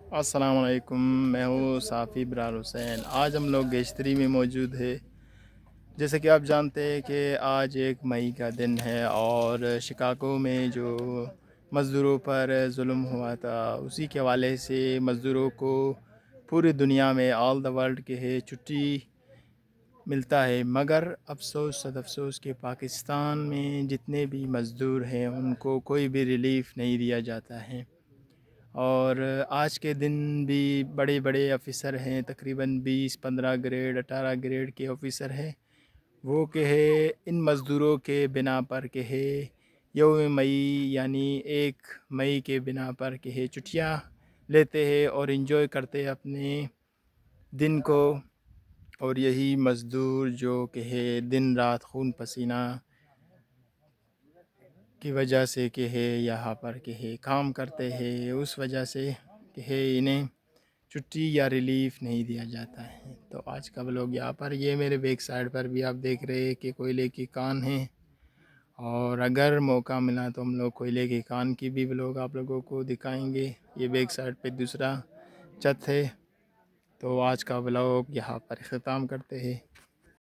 السلام علیکم، میں ہوں صافی برار حسین۔ آج ہم لوگ گیشتری میں موجود ہے۔ جیسے کہ آپ جانتے ہیں کہ آج 1 مئی کا دن ہے اور شکاگو میں جو مزدوروں پر ظلم ہوا تھا اسی کے حوالے سے مزدوروں کو پوری دنیا میں آل دا ورلڈ کے ہے چھٹی ملتا ہے، مگر افسوس صد افسوس کہ پاکستان میں جتنے بھی مزدور ہیں ان کو کوئی بھی ریلیف نہیں دیا جاتا ہے۔ اور آج کے دن بھی بڑے بڑے آفیسر ہیں، تقریباً 20 15 گریڈ 18 گریڈ کے آفیسر ہیں، وہ کہ ہے ان مزدوروں کے بنا پر کہ ہے 1 مئی یعنی 1 مئی کے بنا پر کہ ہے چھٹیاں لیتے ہیں اور انجوائے کرتے ہیں اپنے دن کو۔ اور یہی مزدور جو کہ ہے دن رات خون پسینہ کی وجہ سے کہ ہے یہاں پر کہ ہے کام کرتے ہیں، اس وجہ سے کہ ہے انہیں چھٹی یا ریلیف نہیں دیا جاتا ہے۔ تو آج کا لوگ یہاں پر یہ میرے بیک سائڈ پر بھی آپ دیکھ رہے ہیں کہ کوئلے کی کان ہیں، اور اگر موقع ملا تو ہم لوگ کوئلے کی کان کی بھی لوگ آپ لوگوں کو دکھائیں گے۔ یہ بیک سائڈ پہ دوسرا چھت ہے۔ تو آج کا بلاگ یہاں پر اختتام کرتے ہیں۔